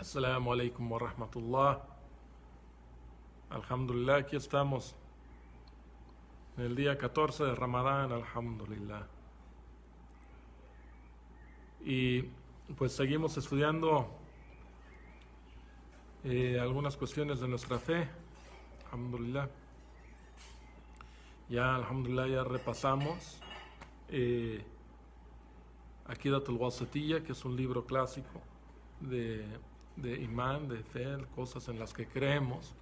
Assalamu alaikum wa rahmatullah. Alhamdulillah, aquí estamos en el día 14 de Ramadán, alhamdulillah. Y pues seguimos estudiando algunas cuestiones de nuestra fe, alhamdulillah. Alhamdulillah, ya repasamos Aqidatul Wasatiyya, que es un libro clásico de imán, de fe, cosas en las que creemos.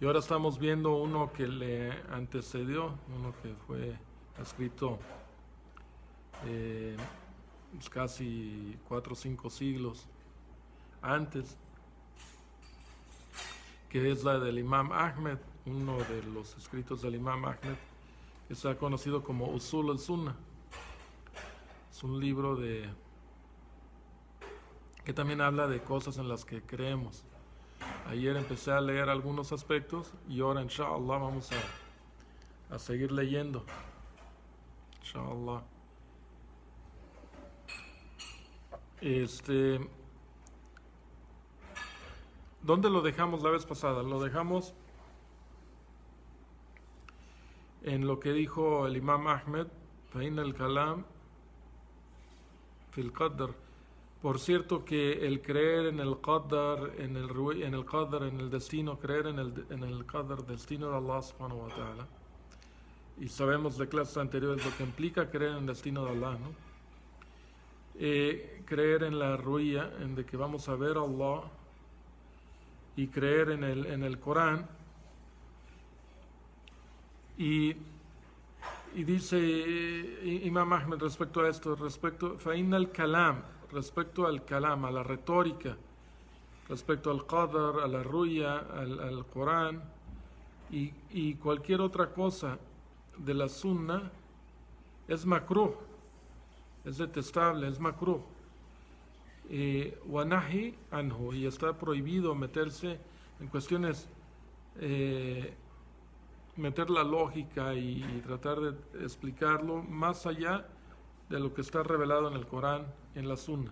Y ahora estamos viendo uno que le antecedió, uno que fue escrito casi 4 o 5 siglos antes, que es la del Imam Ahmed, uno de los escritos del Imam Ahmed, que se ha conocido como Usul al-Sunnah. Es un libro que también habla de cosas en las que creemos. Ayer empecé a leer algunos aspectos y ahora inshallah vamos a seguir leyendo. Inshallah. ¿Dónde lo dejamos la vez pasada? Lo dejamos en lo que dijo el Imam Ahmed, فَإِنَّ الْكَلَامِ فِي الْقَدْرِ. Por cierto que el creer en el qadar, en el destino, creer en el qadar, destino de Allah subhanahu wa ta'ala, y sabemos de clases anteriores lo que implica creer en el destino de Allah, ¿no? Creer en la ruya, en de que vamos a ver a Allah, y creer en el Corán, y dice Imam Ahmed respecto a esto, فَإِنَّ الْكَلَامِ, respecto al kalam, a la retórica, respecto al qadar, a la ruya, al Corán y cualquier otra cosa de la sunna, es makruh, es detestable, es makruh. Wa nahi anhu, y está prohibido meterse en cuestiones, meter la lógica y tratar de explicarlo más allá de lo que está revelado en el Corán, en la Sunna.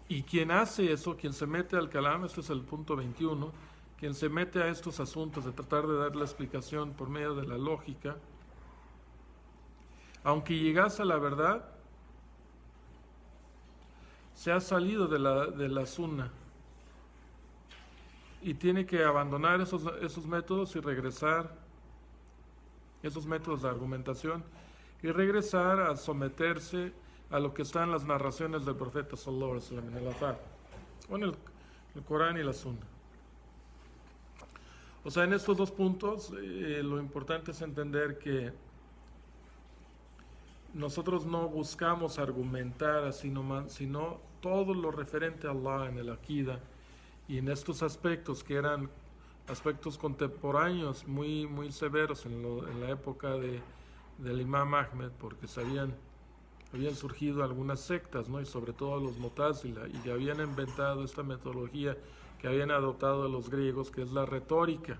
Y quien hace eso, quien se mete al kalam, este es el punto 21, quien se mete a estos asuntos de tratar de dar la explicación por medio de la lógica, aunque llegase a la verdad, se ha salido de la Sunna. Y tiene que abandonar esos métodos y regresar, esos métodos de argumentación, y regresar a someterse a lo que está en las narraciones del profeta sallallahu alaihi wasallam, en el Athar, o en el Corán y la Sunna. O sea, en estos dos puntos lo importante es entender que nosotros no buscamos argumentar así nomás, sino todo lo referente a Allah en el Aqida, y en estos aspectos que eran aspectos contemporáneos muy, muy severos en la época del Imam Ahmed, porque habían surgido algunas sectas, ¿no? Y sobre todo los Mu'tazila, y habían inventado esta metodología que habían adoptado de los griegos, que es la retórica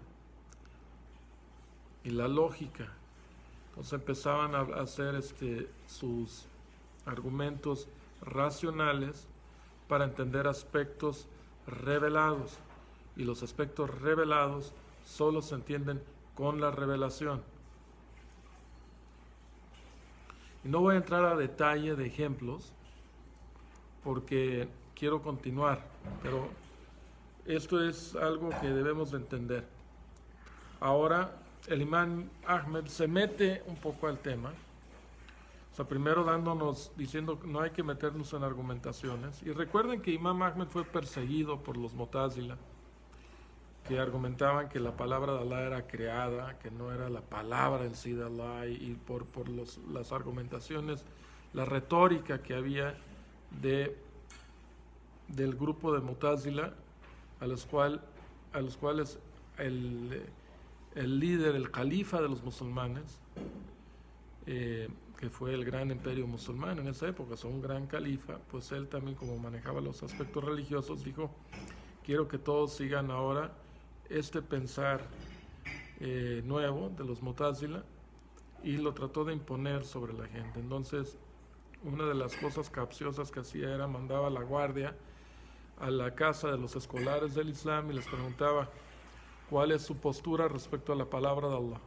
y la lógica. Entonces empezaban a hacer sus argumentos racionales para entender aspectos revelados, y los aspectos revelados solo se entienden con la revelación. Y no voy a entrar a detalle de ejemplos porque quiero continuar, pero esto es algo que debemos de entender. Ahora el Imam Ahmed se mete un poco al tema. O sea, primero diciendo que no hay que meternos en argumentaciones. Y recuerden que Imam Ahmed fue perseguido por los Mu'tazila, que argumentaban que la palabra de Allah era creada, que no era la palabra en sí de Allah, y por las argumentaciones, la retórica que había del grupo de Mu'tazila, a los cuales el líder, el califa de los musulmanes, que fue el gran imperio musulmán en esa época, un gran califa, pues él también, como manejaba los aspectos religiosos, dijo: quiero que todos sigan ahora este pensar nuevo de los Mu'tazila, y lo trató de imponer sobre la gente. Entonces, una de las cosas capciosas que hacía era mandaba a la guardia a la casa de los escolares del Islam y les preguntaba cuál es su postura respecto a la palabra de Allah.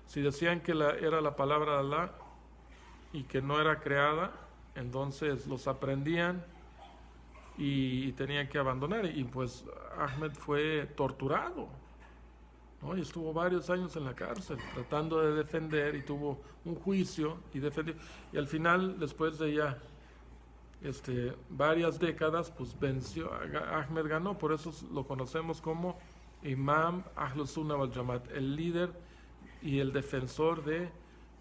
Si decían que era la palabra de Allah y que no era creada, entonces los aprendían y tenían que abandonar. Y pues Ahmed fue torturado, ¿no? Y estuvo varios años en la cárcel tratando de defender y tuvo un juicio y defendió. Y al final, después de ya varias décadas, pues venció, Ahmed ganó. Por eso lo conocemos como Imam Ahlus Sunnah wal Jamaat, el líder y el defensor de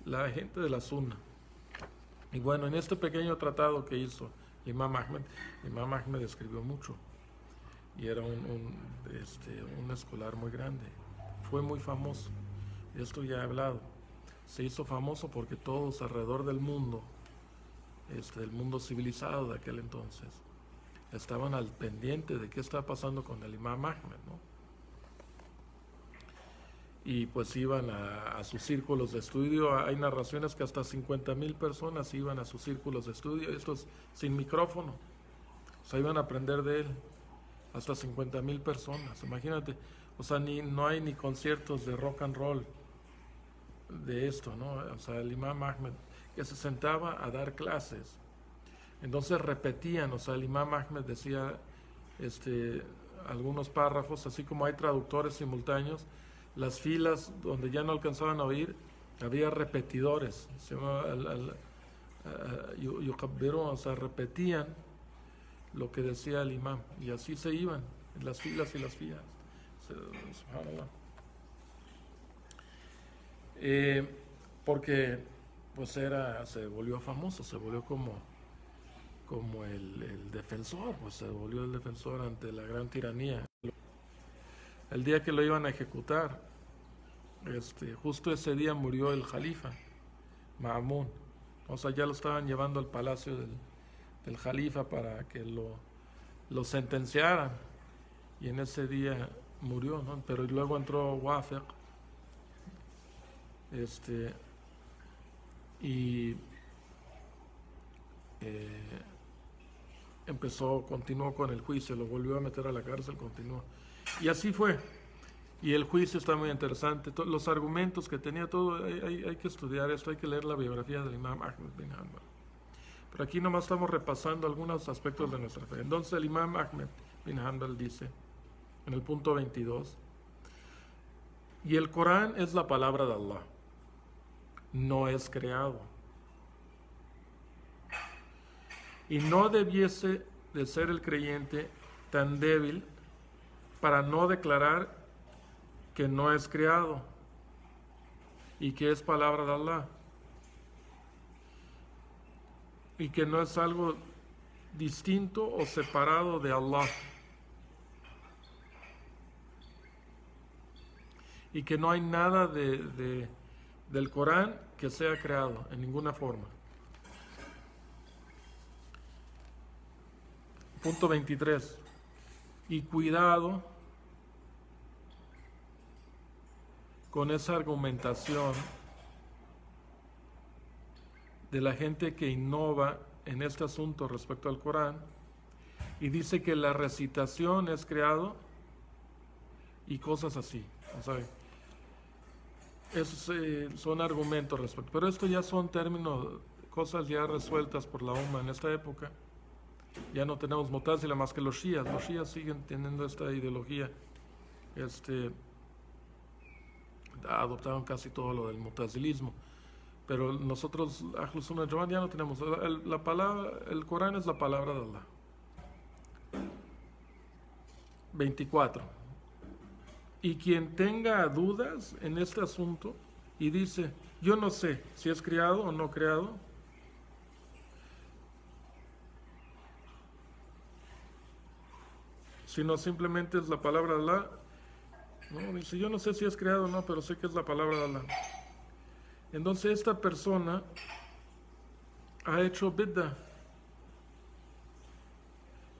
la gente de la Sunna. Y bueno, en este pequeño tratado que hizo Imam Ahmed escribió mucho y era un escolar muy grande. Fue muy famoso, esto ya he hablado. Se hizo famoso porque todos alrededor del mundo, del mundo civilizado de aquel entonces, estaban al pendiente de qué estaba pasando con el Imam Ahmed, ¿no? Y pues iban a sus círculos de estudio. Hay narraciones que hasta 50,000 personas iban a sus círculos de estudio, estos sin micrófono, o sea, iban a aprender de él, hasta 50,000 personas, imagínate. O sea, no hay ni conciertos de rock and roll de esto, ¿no? O sea, el Imam Ahmed que se sentaba a dar clases, entonces repetían, o sea, el Imam Ahmed decía algunos párrafos, así como hay traductores simultáneos. Las filas donde ya no alcanzaban a oír, había repetidores, se llamaba o sea, repetían lo que decía el imam, y así se iban, en las filas y las filas. Porque pues se volvió famoso, se volvió como el defensor, pues se volvió el defensor ante la gran tiranía. El día que lo iban a ejecutar, justo ese día murió el jalifa, Ma'mun. O sea, ya lo estaban llevando al palacio del jalifa para que lo sentenciaran. Y en ese día murió, ¿no? Pero luego entró Wafiq, y continuó con el juicio, lo volvió a meter a la cárcel, continuó. Y así fue. Y el juicio está muy interesante. Los argumentos que tenía, todo, hay que estudiar esto, hay que leer la biografía del Imam Ahmed bin Hanbal. Pero aquí nomás estamos repasando algunos aspectos de nuestra fe. Entonces el Imam Ahmed bin Hanbal dice, en el punto 22, y el Corán es la palabra de Allah, no es creado. Y no debiese de ser el creyente tan débil para no declarar que no es creado y que es palabra de Allah y que no es algo distinto o separado de Allah y que no hay nada del Corán que sea creado en ninguna forma. Punto 23. Y cuidado con esa argumentación de la gente que innova en este asunto respecto al Corán y dice que la recitación es creado y cosas así. O sea, esos son argumentos respecto. Pero esto ya son términos, cosas ya resueltas por la umma en esta época. Ya no tenemos Mu'tazila más que los shías. Los shías siguen teniendo esta ideología. Adoptaron casi todo lo del mutazilismo, pero nosotros Ahlus Sunnah wal Jamaat ya no tenemos la palabra. El Corán es la palabra de Allah. 24. Y quien tenga dudas en este asunto y dice, yo no sé si es creado o no creado, sino simplemente es la palabra de Allah. No, dice, yo no sé si es creado o no, pero sé que es la palabra de Allah. Entonces esta persona ha hecho bid'ah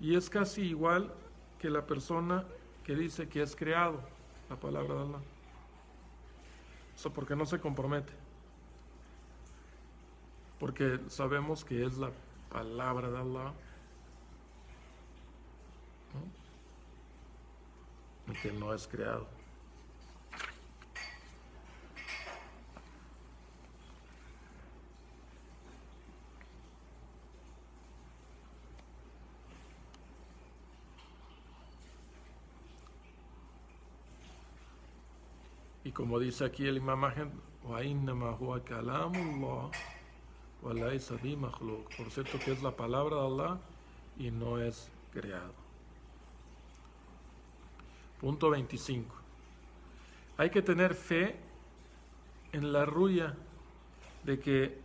y es casi igual que la persona que dice que es creado la palabra de Allah. Eso porque no se compromete. porque sabemos que es la palabra de Allah, ¿no? Y que no es creado. Y como dice aquí el Imam Ahmed, وَإِنَّمَا هُوَ كَلَامُ اللَّهِ وَلَيْسَ بِمَخْلُوقٍ. Por cierto que es la palabra de Allah y no es creado. Punto 25. Hay que tener fe en la ruya de que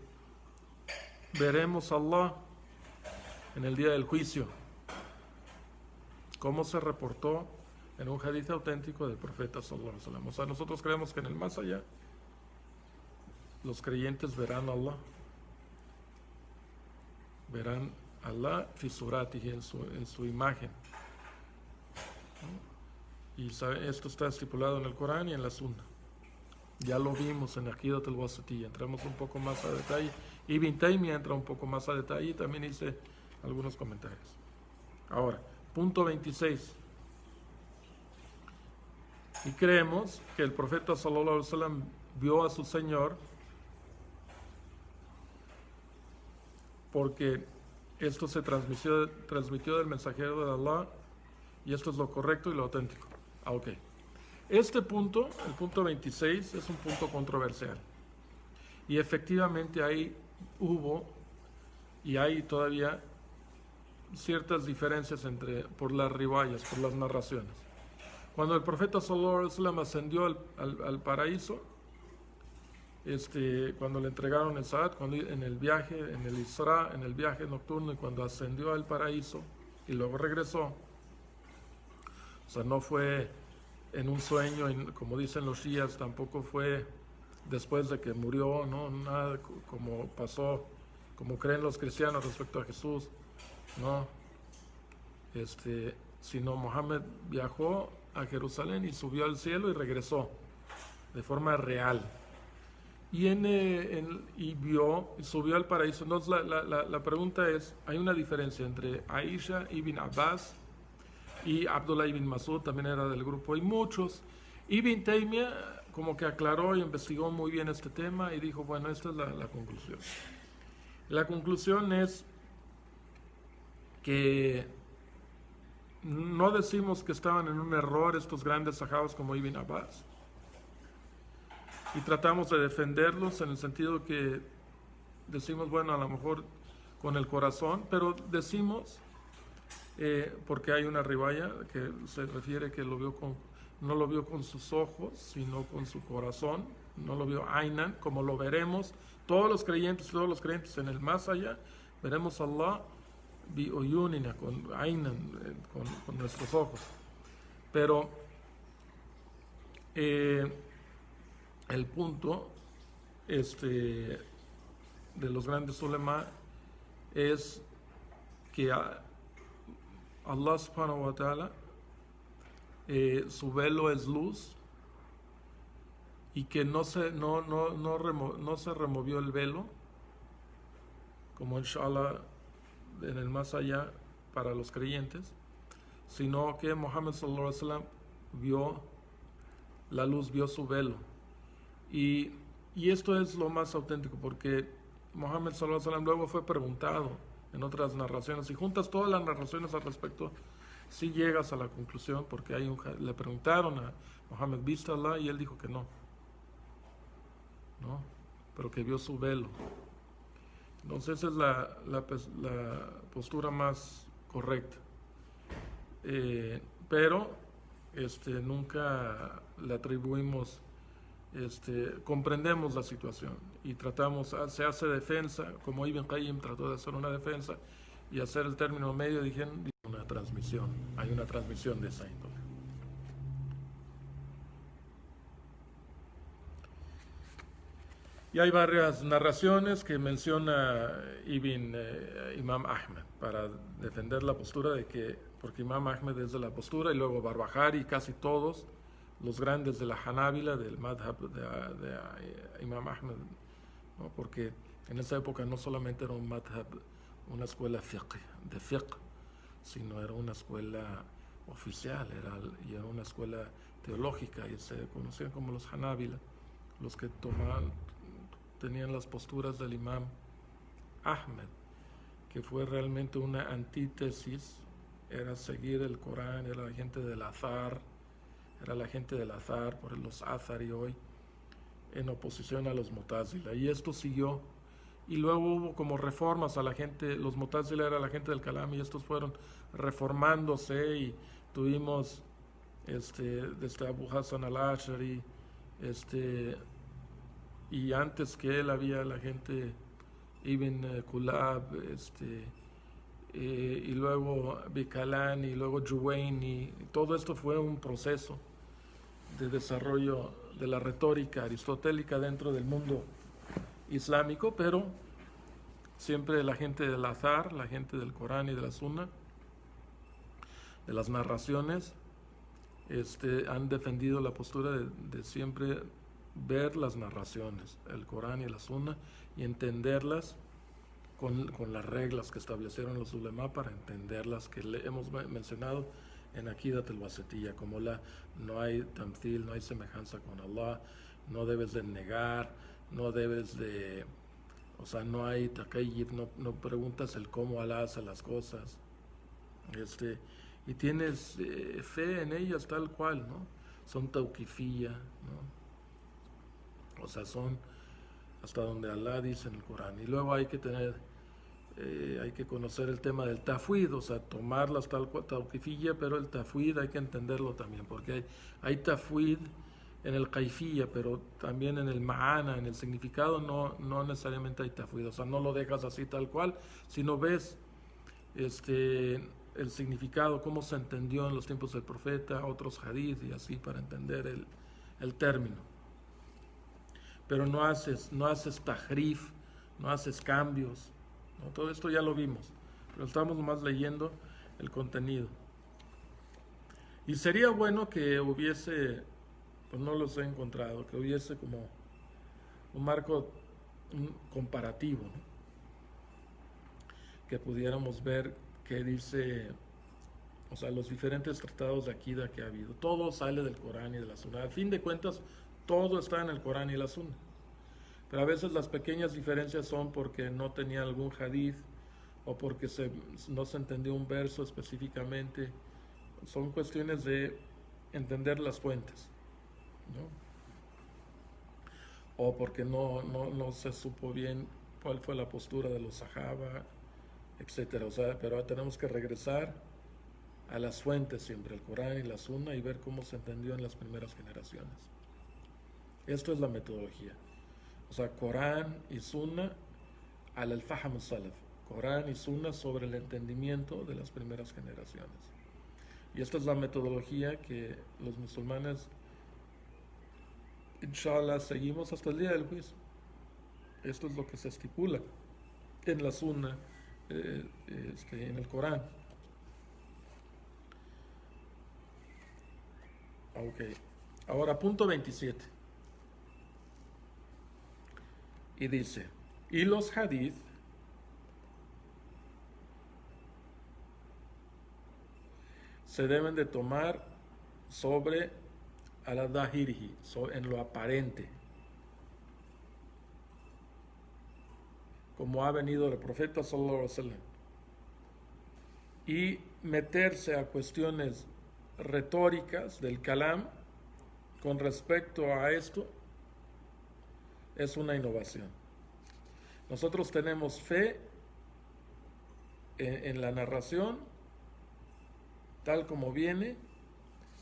veremos a Allah en el día del juicio, como se reportó en un hadith auténtico del profeta sallallahu alaihi wasallam. O sea, nosotros creemos que en el más allá los creyentes verán a Allah, verán a Allah fi suratihi, en su imagen, ¿no? Y esto está estipulado en el Corán y en la Sunna. Ya lo vimos en Aqidat al-Wasatiyya, entramos un poco más a detalle. Ibn Taymiyyah entra un poco más a detalle y también hice algunos comentarios. Ahora, punto 26. Y creemos que el profeta sallallahu alaihi wasallam vio a su Señor porque esto se transmitió del mensajero de Allah, y esto es lo correcto y lo auténtico. Ok. Este punto, el punto 26, es un punto controversial. Y efectivamente ahí hubo y hay todavía ciertas diferencias por las riwayas, por las narraciones. Cuando el profeta sallallahu alaihi wasallam ascendió al paraíso, cuando le entregaron el Sa'ad, en el viaje, en el Isra, en el viaje nocturno, y cuando ascendió al paraíso y luego regresó, o sea, no fue en un sueño, como dicen los shías, tampoco fue después de que murió, no, nada como pasó, como creen los cristianos respecto a Jesús, no, sino Mohammed viajó a Jerusalén y subió al cielo y regresó de forma real. Y vio, y subió al paraíso. Entonces la pregunta es, hay una diferencia entre Aisha ibn Abbas y Abdullah ibn Masud, también era del grupo, y muchos. Ibn Taymiyyah como que aclaró y investigó muy bien este tema y dijo, bueno, esta es la conclusión. La conclusión es que no decimos que estaban en un error estos grandes sahabas como Ibn Abbas, y tratamos de defenderlos en el sentido que decimos, bueno, a lo mejor con el corazón, pero decimos, porque hay una riwaya que se refiere que no lo vio con sus ojos, sino con su corazón, no lo vio Ainan, como lo veremos todos los creyentes en el más allá, veremos a Allah bi uyunina, con Ainan, con nuestros ojos. Pero el punto de los grandes ulema es que Allah subhanahu wa ta'ala, su velo es luz, y que no se removió el velo, como inshallah en el más allá para los creyentes, sino que Muhammad sallallahu alaihi wasallam vio la luz, vio su velo. Y esto es lo más auténtico, porque Muhammad sallallahu alaihi wasallam luego fue preguntado en otras narraciones, y juntas todas las narraciones al respecto, si llegas a la conclusión, porque le preguntaron a Muhammad, ¿viste a Allah? Y él dijo que no, pero que vio su velo. Entonces esa es la postura más correcta. Pero nunca le atribuimos, comprendemos la situación y se hace defensa, como Ibn Qayyim trató de hacer una defensa y hacer el término medio, dijeron hay una transmisión de esa índole. Y hay varias narraciones que menciona Imam Ahmed para defender la postura de que, porque Imam Ahmed es de la postura, y luego Barbahari y casi todos los grandes de la Hanabila, del madhab de Imam Ahmed, ¿no? Porque En esa época no solamente era un madhab, una escuela de fiqh, sino era una escuela oficial, y era una escuela teológica, y se conocían como los Hanábila, los que tenían las posturas del imam Ahmed, que fue realmente una antítesis, era seguir el Corán, era la gente del azar, por los azari hoy, en oposición a los Mu'tazila. Y esto siguió, y luego hubo como reformas a la gente, los Mu'tazila era la gente del Kalam, y estos fueron reformándose, y tuvimos desde Abu Hassan al-Ash'ari, y antes que él había la gente Ibn Kulab, y luego Bikalani, y luego Juwayni. Todo esto fue un proceso de desarrollo de la retórica aristotélica dentro del mundo islámico, pero siempre la gente del azar, la gente del Corán y de la Sunna, de las narraciones, han defendido la postura de siempre ver las narraciones, el Corán y la Sunna, y entenderlas con las reglas que establecieron los ulema, para entenderlas, que le hemos mencionado en Aqidat al-Wasitiyya, como no hay tamthil, no hay semejanza con Allah, no debes de negar, no debes de, o sea, no hay takayyif, no preguntas el cómo Allah hace las cosas, y tienes fe en ellas tal cual, ¿no? Son tawqifiyya, ¿no? O sea, son hasta donde Allah dice en el Corán. Y luego hay que conocer el tema del tafwid, o sea, tomarlas tal cual, tawqifiyya, pero el tafwid hay que entenderlo también, porque hay tafwid en el kaifiyya, pero también en el ma'ana, en el significado, no necesariamente hay tafwid, o sea, no lo dejas así tal cual, sino ves el significado, cómo se entendió en los tiempos del profeta, otros hadith, y así, para entender el término. Pero no haces tahrif, no haces cambios, ¿no? Todo esto ya lo vimos, pero estamos nomás leyendo el contenido. Y sería bueno que hubiese, pues no los he encontrado, que hubiese como un marco comparativo, ¿no? Que pudiéramos ver qué dice, o sea, los diferentes tratados de Aqida que ha habido. Todo sale del Corán y de la Sunna. Al fin de cuentas, todo está en el Corán y la Sunna. Pero a veces las pequeñas diferencias son porque no tenía algún hadith, o porque no se entendió un verso específicamente. Son cuestiones de entender las fuentes, ¿no? O porque no se supo bien cuál fue la postura de los sahaba, etcétera. O sea, pero tenemos que regresar a las fuentes siempre, el Corán y la Sunna, y ver cómo se entendió en las primeras generaciones. Esto es la metodología. O sea, Corán y Sunna al-Fahm al-Salaf. Corán y Sunna sobre el entendimiento de las primeras generaciones. Y esta es la metodología que los musulmanes, inshallah, seguimos hasta el día del juicio. Esto es lo que se estipula en la Sunna, en el Corán. Ok. Ahora, punto 27. Y dice, y los hadith se deben de tomar sobre al-dhahirihi, en lo aparente, como ha venido el profeta sallallahu alaihi wasallam, y meterse a cuestiones retóricas del kalam con respecto a esto es una innovación. Nosotros tenemos fe en la narración tal como viene,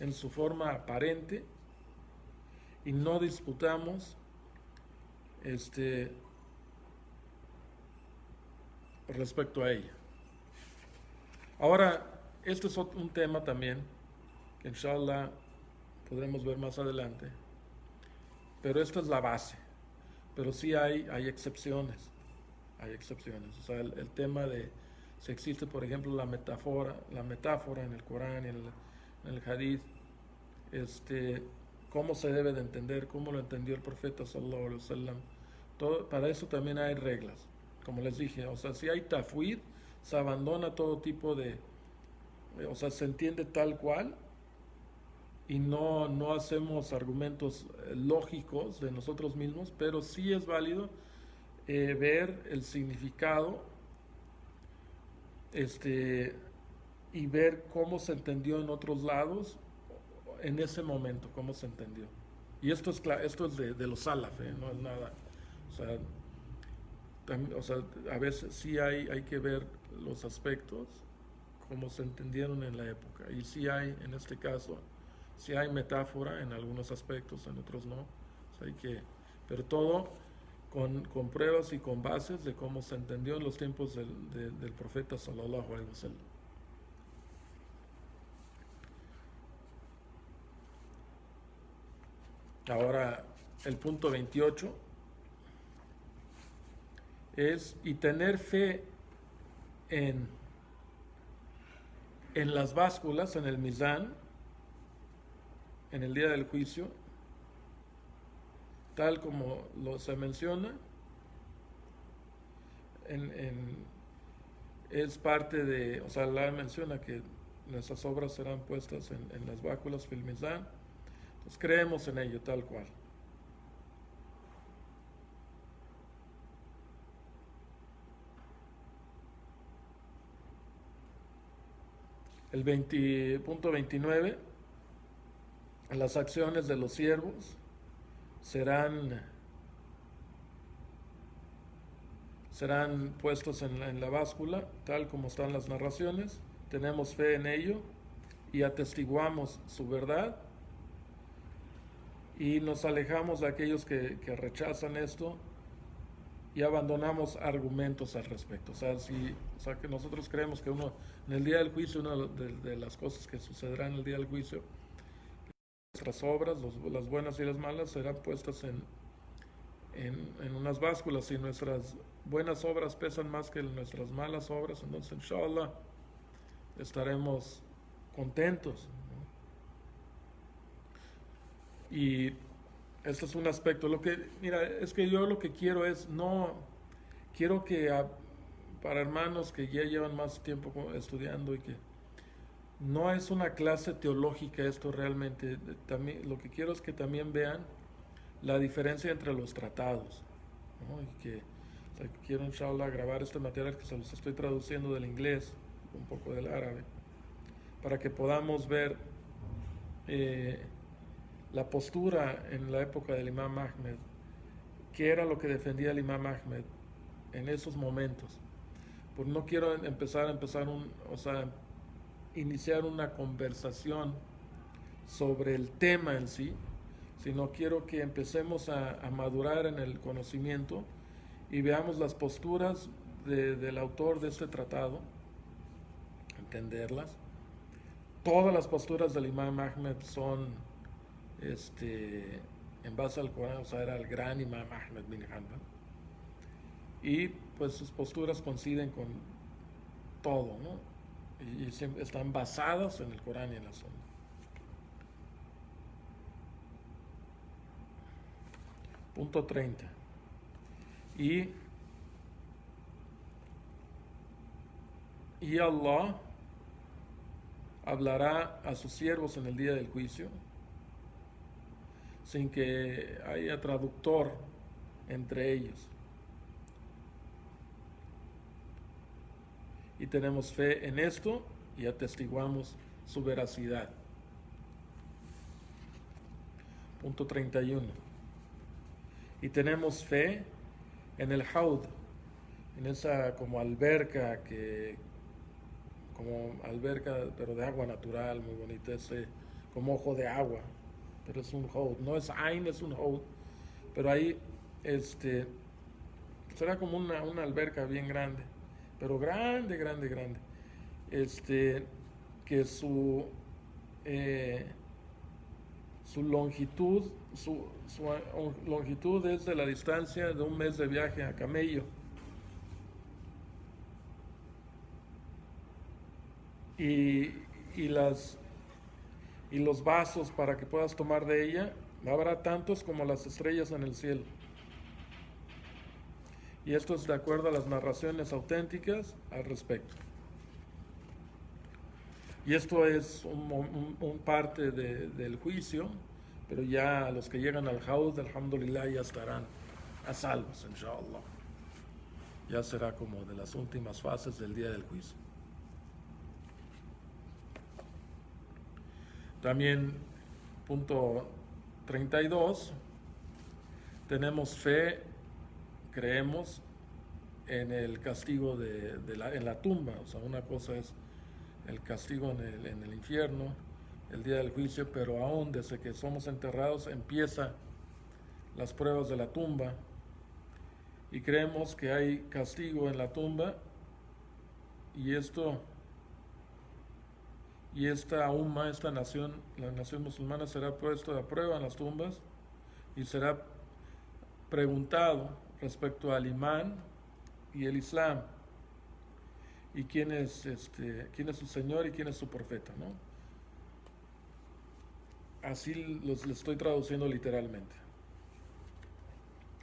en su forma aparente, y no disputamos respecto a ella. Ahora, este es un tema también que inshallah podremos ver más adelante, pero esta es la base. Pero sí hay excepciones, o sea, el tema de si existe, por ejemplo, la metáfora en el Corán y en el Hadith, cómo se debe de entender, cómo lo entendió el profeta sallallahu alaihi wasallam, Para eso también hay reglas, como les dije. O sea, si hay tafwid, se abandona todo tipo de, o sea, se entiende tal cual y no hacemos argumentos lógicos de nosotros mismos, pero sí es válido ver el significado este, y ver cómo se entendió en otros lados en ese momento, cómo se entendió. Y esto es de los salaf, no es nada. O sea, o sea, a veces sí hay que ver los aspectos como se entendieron en la época. Y sí hay, en este caso, sí hay metáfora en algunos aspectos, en otros no. O sea, pero todo con pruebas y con bases de cómo se entendió en los tiempos del profeta sallallahu alaihi wasallam. Ahora, el punto 28 es, y tener fe en, en las básculas, en el mizán, en el día del juicio, tal como se menciona, es parte de, o sea, Allah menciona que nuestras obras serán puestas en las básculas fil mizán. Entonces creemos en ello tal cual. El punto 29, las acciones de los siervos serán puestos en la báscula, tal como están las narraciones. Tenemos fe en ello y atestiguamos su verdad y nos alejamos de aquellos que rechazan esto y abandonamos argumentos al respecto. O sea, que nosotros creemos que en el día del juicio, una de las cosas que sucederán en el día del juicio, nuestras obras, las buenas y las malas, serán puestas en unas básculas, y nuestras buenas obras pesan más que nuestras malas obras, entonces inshallah estaremos contentos, ¿no? Y este es un aspecto. Mira, es que yo lo que quiero es, no quiero que para hermanos que ya llevan más tiempo estudiando, y que no es una clase teológica esto realmente, también lo que quiero es que también vean la diferencia entre los tratados, ¿no? O sea, quiero inshallah grabar este material que se los estoy traduciendo del inglés, un poco del árabe, para que podamos ver la postura en la época del Imam Ahmed, qué era lo que defendía el Imam Ahmed en esos momentos. Pues no quiero o sea, iniciar una conversación sobre el tema en sí, sino quiero que empecemos a madurar en el conocimiento y veamos las posturas del autor de este tratado, entenderlas. Todas las posturas del Imam Ahmed son en base al Corán, o sea, era el gran Imam Ahmed bin Hanbal, y pues sus posturas coinciden con todo, ¿no? Y están basadas en el Corán y en la Sunna. Punto 30. Y Allah hablará a sus siervos en el día del juicio sin que haya traductor entre ellos. Y tenemos fe en esto y atestiguamos su veracidad. Punto 31. Y tenemos fe en el haud, en esa como alberca pero de agua natural, muy bonita, como ojo de agua, pero es un haud, no es Ain, es un haud, pero ahí será como una alberca bien grande, pero grande, que su longitud es de la distancia de un mes de viaje a camello. Y los vasos para que puedas tomar de ella, habrá tantos como las estrellas en el cielo. Y esto es de acuerdo a las narraciones auténticas al respecto. Y esto es un parte del juicio, pero ya los que llegan al Haud, alhamdulillah, ya estarán a salvos, inshallah. Ya será como de las últimas fases del día del juicio. También, punto 32, tenemos fe, creemos en el castigo en la tumba. O sea, una cosa es el castigo en el infierno, el día del juicio, pero aún desde que somos enterrados empieza las pruebas de la tumba, y creemos que hay castigo en la tumba, y esta umma, esta nación, la nación musulmana, será puesto a prueba en las tumbas y será preguntado respecto al imán y el islam, y quién es su Señor y quién es su profeta, ¿no? Así les estoy traduciendo literalmente.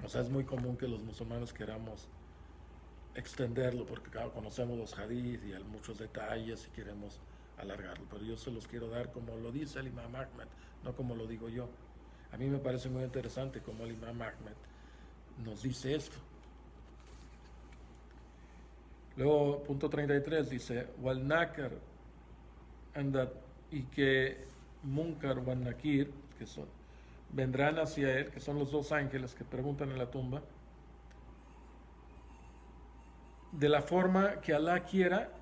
O sea, es muy común que los musulmanes queramos extenderlo, porque claro, conocemos los hadith y hay muchos detalles y queremos alargarlo, pero yo se los quiero dar como lo dice el Imam Ahmed, no como lo digo yo. A mí me parece muy interesante como el Imam Ahmed nos dice esto. Luego, punto 33 dice, Wal Nakar, y que Munkar Wal Nakir, que vendrán hacia él, que son los dos ángeles que preguntan en la tumba, de la forma que Alá quiera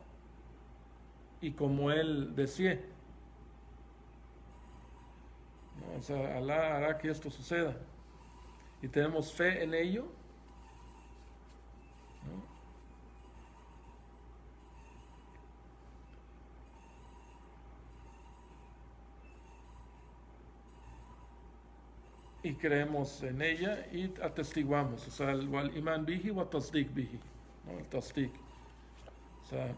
y como él desee. ¿No? O sea, Alá hará que esto suceda. Y tenemos fe en ello, ¿no? Y creemos en ella y atestiguamos. O sea, el iman bihi wa tasdik bihi, ¿no? El tasdik. O sea,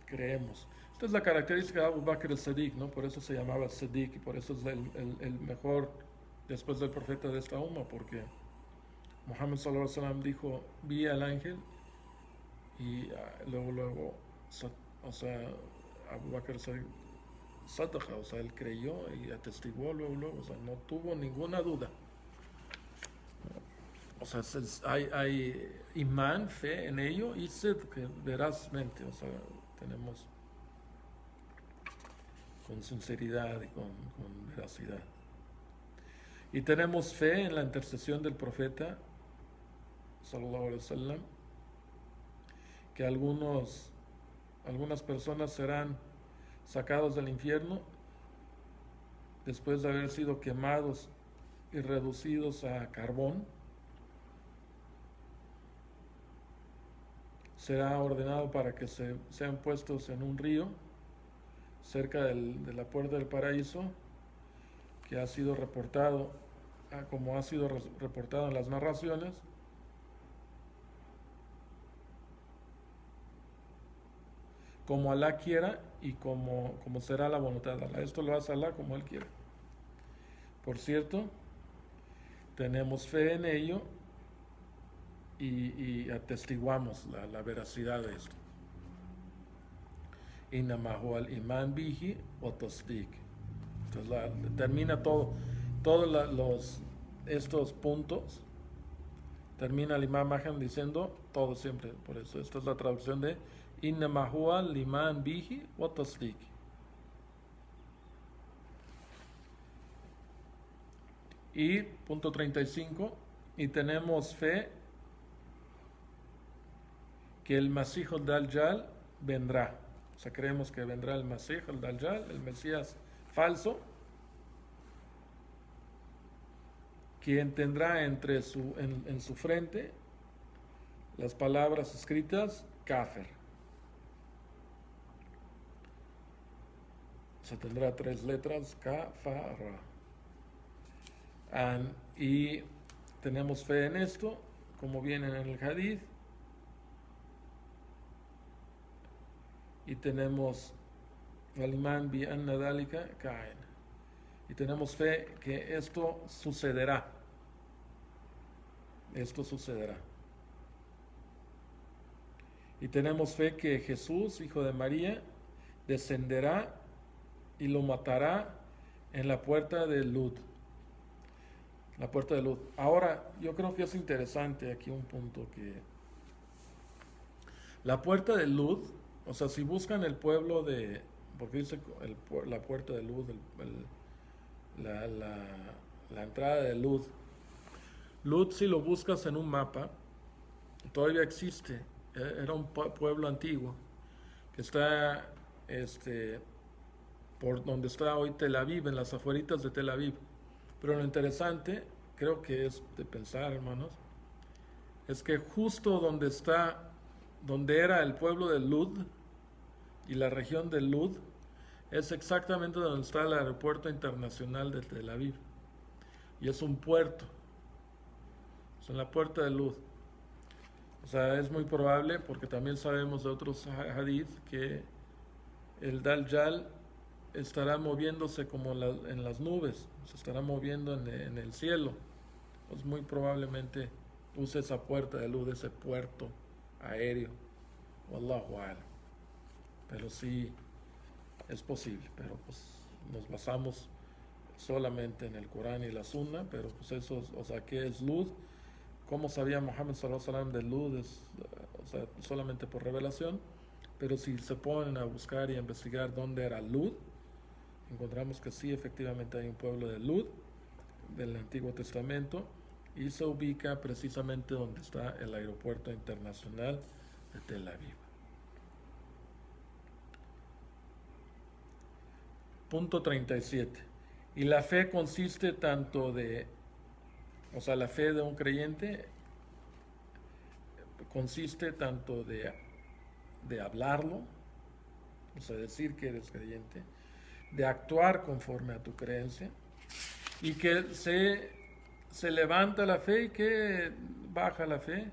creemos. Esta es la característica de Abu Bakr al-Siddiq, ¿no? Por eso se llamaba Siddiq y por eso es el mejor después del profeta de esta umma, porque Muhammad sallallahu alaihi wasallam dijo, vi al ángel, y luego, o sea, Abu Bakr al-Siddiq sadaqa, o sea, él creyó y atestiguó luego, o sea, no tuvo ninguna duda. O sea, hay imán, fe en ello, y que verazmente, o sea, tenemos con sinceridad y con veracidad. Y tenemos fe en la intercesión del profeta, sallallahu alaihi wasallam, que algunas personas serán sacados del infierno después de haber sido quemados y reducidos a carbón. Será ordenado para que sean puestos en un río cerca de la puerta del paraíso, que ha sido reportado, como ha sido reportado en las narraciones, como Alá quiera y como será la voluntad de Alá. Esto lo hace Alá como Él quiera. Por cierto, tenemos fe en ello y atestiguamos la veracidad de esto. Innama huwa al-iman bihi wa tasdiq. Entonces termina todos estos puntos, termina el Imam Ahmed diciendo todo siempre. Por eso esta es la traducción de Innama huwa al-iman bihi wa tasdiq. Y punto 35, y tenemos fe que el Masih al-Dajjal vendrá. O sea, creemos que vendrá el Masih al-Dajjal, el Mesías falso, quien tendrá en su frente las palabras escritas Kafir. O sea, tendrá 3 letras, Kafara. Y tenemos fe en esto, como viene en el hadith. Y tenemos al-iman bi anna dhalika ka'in. Y tenemos fe que esto sucederá. Esto sucederá. Y tenemos fe que Jesús, hijo de María, descenderá y lo matará en la puerta de Lud. La puerta de Lud. Ahora, yo creo que es interesante aquí un punto que la puerta de Lud, o sea, si buscan el pueblo de, porque dice la puerta de Lud, la entrada de Lud. Lud, si lo buscas en un mapa, todavía existe. Era un pueblo antiguo que está por donde está hoy Tel Aviv, en las afueritas de Tel Aviv. Pero lo interesante, creo que es de pensar, hermanos, es que justo donde era el pueblo de Lud y la región de Lud, es exactamente donde está el aeropuerto internacional de Tel Aviv. Y es un puerto. Es en la puerta de Lud. O sea, es muy probable, porque también sabemos de otros hadith, que el Dajjal estará moviéndose como en las nubes, se estará moviendo en el cielo. Pues muy probablemente use esa puerta de Lud, ese puerto aéreo. Wallahu a'lam. Pero sí es posible, pero pues nos basamos solamente en el Corán y la Sunna, pero pues eso, o sea, ¿qué es Lud? ¿Cómo sabía Muhammad sallallahu alaihi wasallam de Lud? O sea, solamente por revelación, pero si se ponen a buscar y a investigar dónde era Lud, encontramos que sí, efectivamente hay un pueblo de Lud del Antiguo Testamento y se ubica precisamente donde está el aeropuerto internacional de Tel Aviv. Punto 37. Y la fe consiste tanto o sea, la fe de un creyente consiste tanto de hablarlo, o sea, decir que eres creyente, de actuar conforme a tu creencia, y que se levanta la fe y que baja la fe,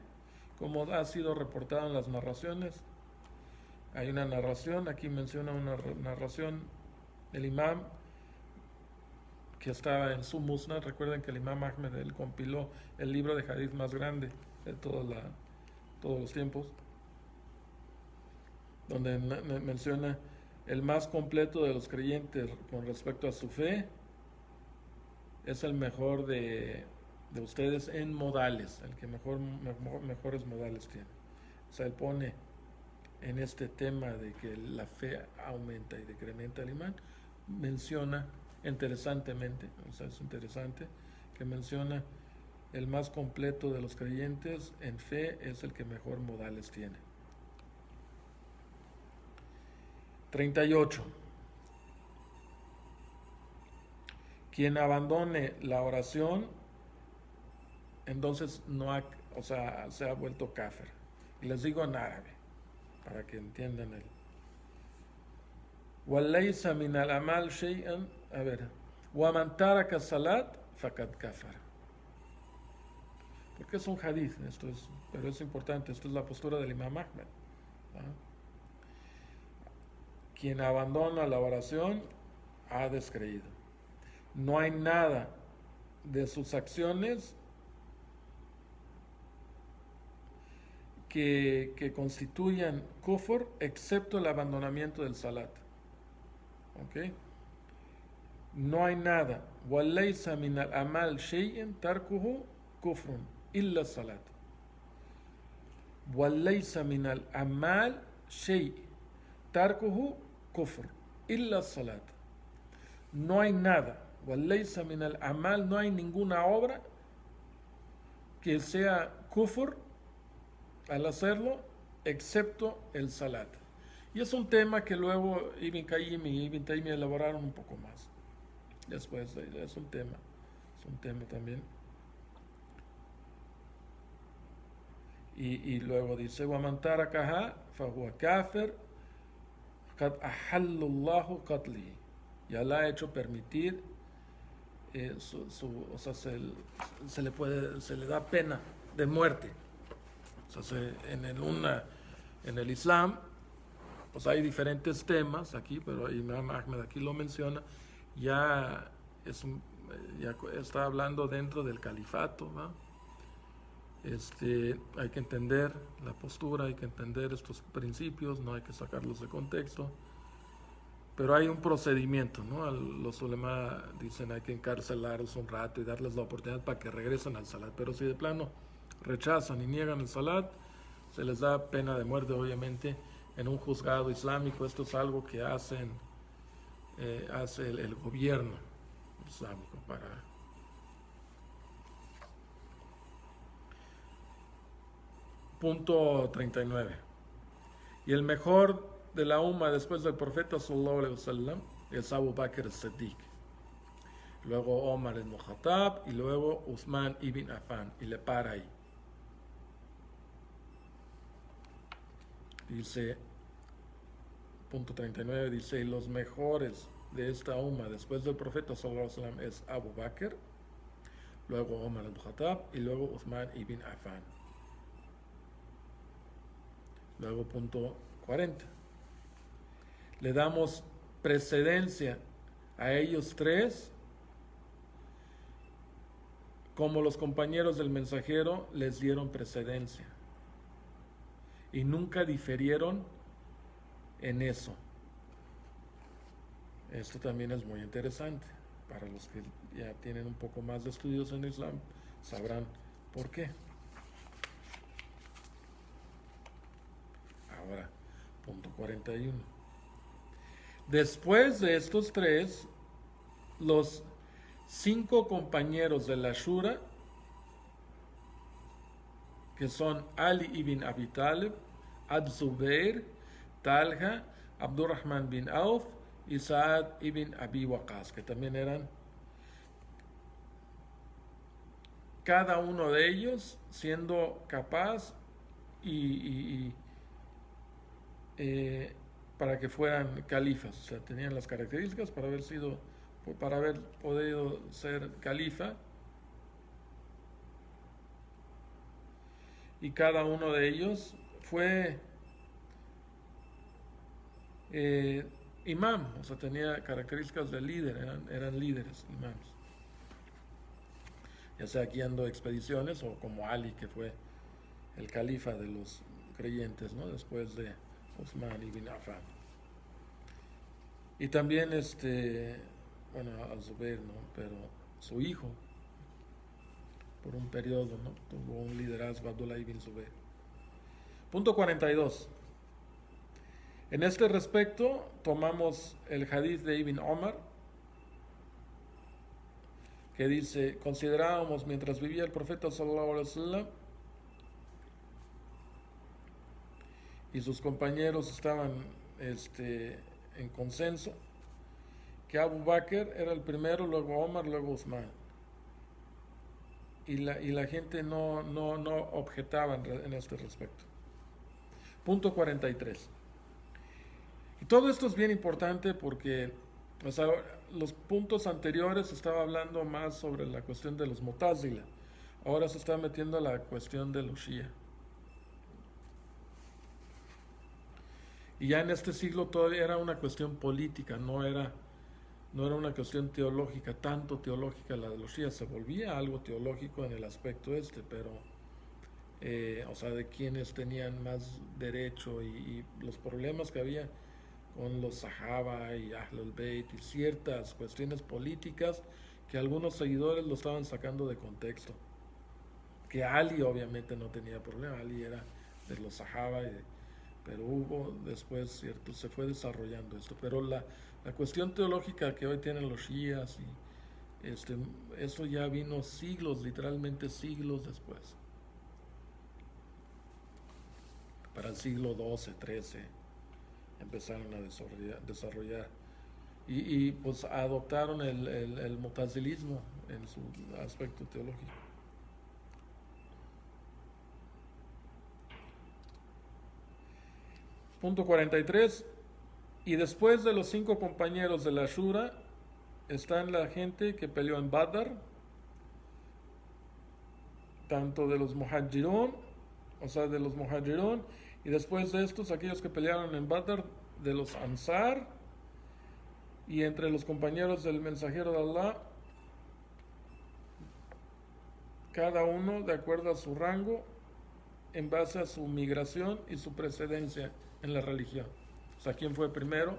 como ha sido reportado en las narraciones. Hay una narración, aquí menciona una narración del imam que estaba en su Musnad. Recuerden que el imam Ahmed, él compiló el libro de hadith más grande de todos los tiempos, donde menciona el más completo de los creyentes con respecto a su fe es el mejor de ustedes en modales, el que mejores modales tiene. O sea, él pone en este tema de que la fe aumenta y decrementa el imán, menciona interesantemente, o sea, es interesante que menciona el más completo de los creyentes en fe es el que mejor modales tiene. 38. Quien abandone la oración, entonces se ha vuelto kafir. Y les digo en árabe, para que entiendan el. وَلَيْسَ مِنَ الْأَعْمَالِ شَيْئًا وَمَنْ تَرَكَ الصَّلَاةَ فَقَدْ كَفَرَ. Porque es un hadith, pero es importante, esto es la postura del imam Ahmed. Quien abandona la oración ha descreído. No hay nada de sus acciones que constituyan kufr excepto el abandonamiento del salat. ¿Ok? No hay nada. وَلَيْسَ مِنَ الْأَعْمَالِ شَيْءٍ تَرْكُهُ كُفْرٌ إِلَّا الصَّلَاةِ. وَلَيْسَ مِنَ الْأَعْمَالِ شَيْءٍ تَرْكُهُ كُفْرٌ إِلَّا الصَّلَاةِ. No hay nada. وَلَيْسَ مِنَ الْأَعْمَالِ, no hay ninguna obra que sea kufr al hacerlo, excepto el salat. Y es un tema que luego Ibn Qayyim y Ibn Taymiyyah elaboraron un poco más. Después es un tema también. Y luego dice, وَمَنْ تَرَكَهَا فَهُوَ كَافِرٌ قَدْ أَحَلَّ اللَّهُ قَتْلِهِ. Ya la ha hecho permitir, o sea, se le da pena de muerte. O sea, en el Islam, pues hay diferentes temas aquí, pero Imam Ahmed aquí lo menciona, ya está hablando dentro del califato, ¿no? Hay que entender la postura, hay que entender estos principios, no hay que sacarlos de contexto. Pero hay un procedimiento, ¿no? Los ulema dicen hay que encarcelarlos un rato y darles la oportunidad para que regresen al salat. Pero si de plano rechazan y niegan el salat, se les da pena de muerte, obviamente, en un juzgado islámico. Esto es algo que hace el gobierno islámico para... Punto 39. Y el mejor de la umma después del profeta sallallahu alaihi wasallam es Abu Bakr as-Siddiq, luego Omar ibn Khattab y luego Uthman ibn Affan, y le para ahí. Dice, punto 39, dice, y los mejores de esta umma después del profeta sallallahu alaihi wasallam es Abu Bakr, luego Omar ibn Khattab y luego Uthman ibn Affan. Luego punto 40. Le damos precedencia a ellos tres como los compañeros del mensajero les dieron precedencia. Y nunca diferieron en eso. Esto también es muy interesante. Para los que ya tienen un poco más de estudios en Islam, sabrán por qué. Ahora, punto 41. Después de estos tres, los 5 compañeros de la Shura, que son Ali ibn Abi Talib, Az-Zubair, Talha, Abdurrahman bin Auf y Saad ibn Abi Waqas, que también eran cada uno de ellos siendo capaz para que fueran califas, o sea, tenían las características para haber podido ser califa, y cada uno de ellos fue imam, o sea, tenía características de líder, eran líderes, imams, ya sea guiando expediciones o como Ali, que fue el califa de los creyentes, ¿no? Después de Uthman ibn Affan. Y también Al-Zubair, ¿no? Pero su hijo, por un periodo, ¿no? Tuvo un liderazgo, Abdullah ibn Zubair. Punto 42. En este respecto, tomamos el hadith de Ibn Omar, que dice, considerábamos mientras vivía el profeta sallallahu alaihi wasallam y sus compañeros estaban en consenso, que Abu Bakr era el primero, luego Omar, luego Uthman. Y la gente no objetaba en este respecto. Punto 43. Y todo esto es bien importante porque, o sea, los puntos anteriores estaba hablando más sobre la cuestión de los Mu'tazila. Ahora se está metiendo la cuestión de los Shia. Y ya en este siglo todavía era una cuestión política, no era una cuestión teológica, tanto teológica la de los Shia. Se volvía algo teológico en el aspecto pero o sea, de quienes tenían más derecho y los problemas que había con los Sahaba y Ahlul Bayt y ciertas cuestiones políticas que algunos seguidores lo estaban sacando de contexto. Que Ali obviamente no tenía problema, Ali era de los Sahaba, pero hubo después, cierto, se fue desarrollando esto. Pero la cuestión teológica que hoy tienen los Shias, eso ya vino siglos, literalmente siglos después. Para el siglo XII, XIII, empezaron a desarrollar. Y pues adoptaron el mutazilismo en su aspecto teológico. Punto 43. Y después de los 5 compañeros de la Shura, están la gente que peleó en Badr, tanto de los Muhajirun, o sea, de los Muhajirun, y después de estos, aquellos que pelearon en Badr, de los Ansar, y entre los compañeros del mensajero de Allah, cada uno de acuerdo a su rango, en base a su migración y su precedencia en la religión. O sea, quién fue primero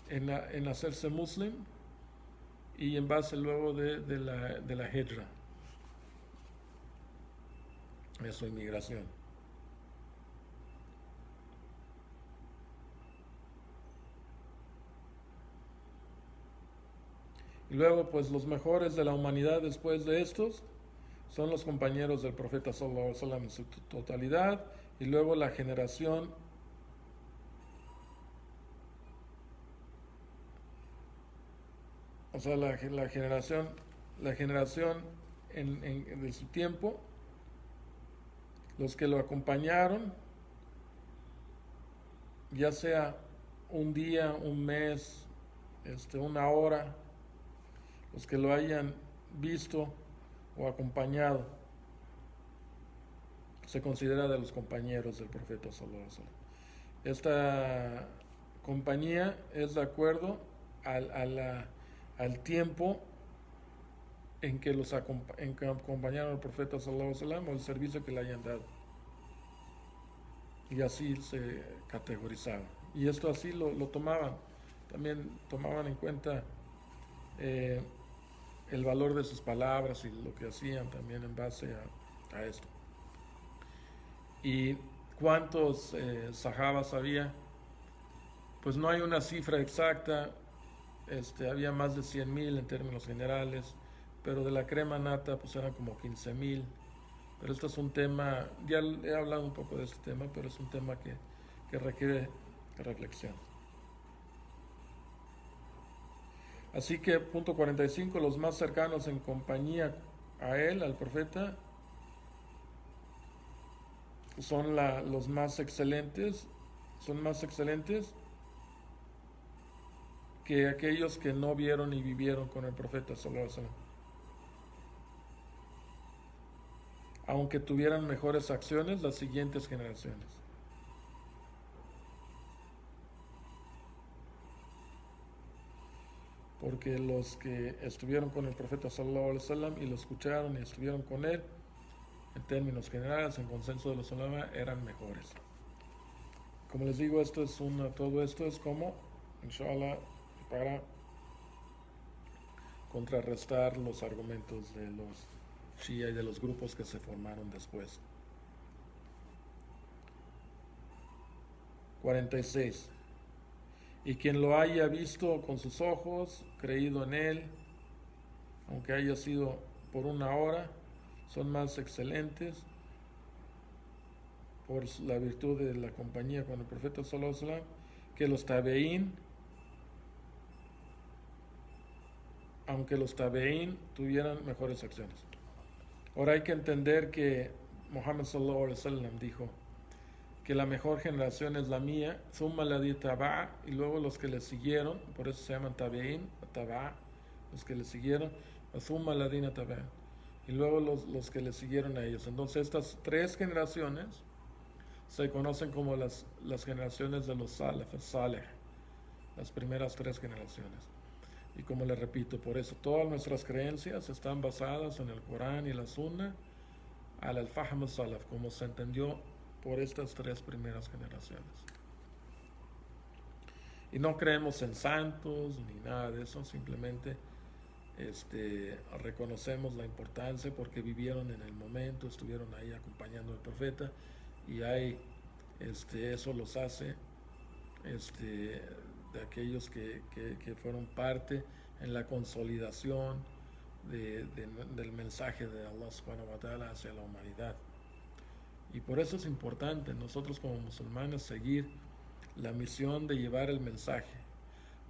en hacerse muslim y en base luego de la hijra, de su inmigración. Y luego, pues los mejores de la humanidad después de estos son los compañeros del profeta sallallahu alaihi wasallam en su totalidad, y luego la generación o sea, la generación de su tiempo, los que lo acompañaron, ya sea un día, un mes, una hora, los que lo hayan visto o acompañado, se considera de los compañeros del profeta sallallahu alaihi wasallam. Esta compañía es de acuerdo al tiempo en que acompañaron al profeta sallallahu alaihi wasallam, o el servicio que le hayan dado. Y así se categorizaba. Y esto así lo tomaban. También tomaban en cuenta el valor de sus palabras y lo que hacían también en base a esto. ¿Y cuántos sahabas había? Pues no hay una cifra exacta. Había más de 100,000 en términos generales, pero de la crema nata pues eran como 15,000. Pero esto es un tema, ya he hablado un poco de este tema, pero es un tema que requiere reflexión. Así que, punto 45, los más cercanos en compañía a él, al profeta, son los más excelentes, que aquellos que no vieron y vivieron con el profeta sallallahu alaihi wasallam, aunque tuvieran mejores acciones las siguientes generaciones. Porque los que estuvieron con el profeta sallallahu alaihi wasallam y lo escucharon y estuvieron con él, en términos generales, en consenso de los ulama, eran mejores. Como les digo, todo esto es como, inshallah, para contrarrestar los argumentos de los Shia y de los grupos que se formaron después. 46. Y quien lo haya visto con sus ojos, creído en él, aunque haya sido por una hora, son más excelentes por la virtud de la compañía con el profeta sallallahu alaihi wasallam que los tabeín, aunque los tabeín tuvieran mejores acciones. Ahora hay que entender que Muhammad sallallahu alaihi wasallam dijo que la mejor generación es la mía, summa ladhi taba'a, y luego los que le siguieron, por eso se llaman tabeín, taba'a, los que le siguieron, summa ladina taba'a, y luego los que le siguieron a ellos. Entonces estas tres generaciones se conocen como las generaciones de los saleh, las primeras tres generaciones. Y como les repito, por eso todas nuestras creencias están basadas en el Corán y la Sunna, al fahm al-salaf, como se entendió por estas tres primeras generaciones. Y no creemos en santos ni nada de eso, simplemente reconocemos la importancia porque vivieron en el momento, estuvieron ahí acompañando al profeta, y eso los hace de aquellos que fueron parte en la consolidación del mensaje de Allah subhanahu wa ta'ala hacia la humanidad. Y por eso es importante nosotros como musulmanes seguir la misión de llevar el mensaje,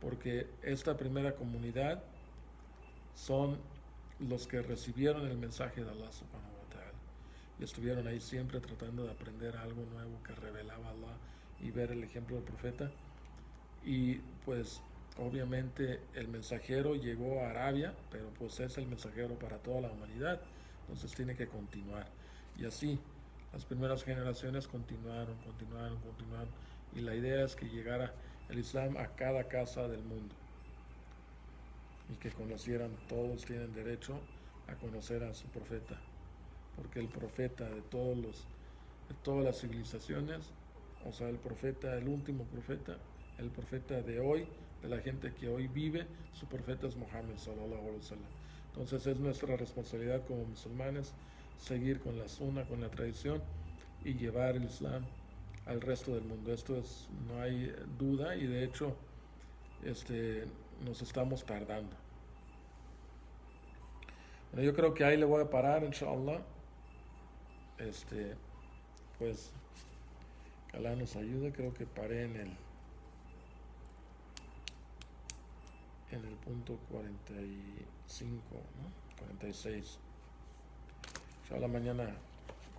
porque esta primera comunidad son los que recibieron el mensaje de Allah subhanahu wa ta'ala y estuvieron ahí siempre tratando de aprender algo nuevo que revelaba Allah y ver el ejemplo del profeta. Y pues obviamente el mensajero llegó a Arabia, pero pues es el mensajero para toda la humanidad, entonces tiene que continuar. Y así las primeras generaciones continuaron, y la idea es que llegara el Islam a cada casa del mundo y que conocieran, todos tienen derecho a conocer a su profeta, porque el profeta de todas las civilizaciones, o sea, el profeta, el último profeta, el profeta de hoy, de la gente que hoy vive, su profeta es Muhammad sallallahu alaihi wasallam. Entonces es nuestra responsabilidad como musulmanes seguir con la sunna, con la tradición y llevar el Islam al resto del mundo. Esto es, no hay duda, y de hecho nos estamos tardando. Bueno, yo creo que ahí le voy a parar, inshallah. Pues que Allah nos ayude. Creo que paré en el punto 45, ¿no? 46. Inshallah mañana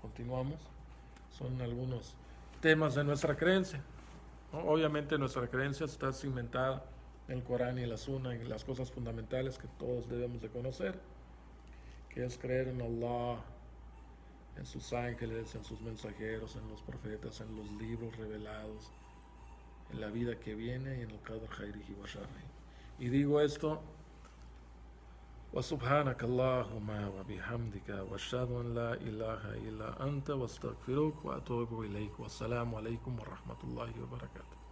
continuamos. Son algunos temas de nuestra creencia, ¿no? Obviamente nuestra creencia está cimentada en el Corán y la Sunna, en las cosas fundamentales que todos debemos de conocer, que es creer en Allah, en sus ángeles, en sus mensajeros, en los profetas, en los libros revelados, en la vida que viene y en el Qadr Khairihi wa Sharrihi. Y digo esto, wa subhanaka Allahumma wa bihamdika wa ashhadu an la ilaha illa anta wa astaghfiruka wa atubu ilayk. Wassalamu alaikum wa rahmatullahi wa barakatuh.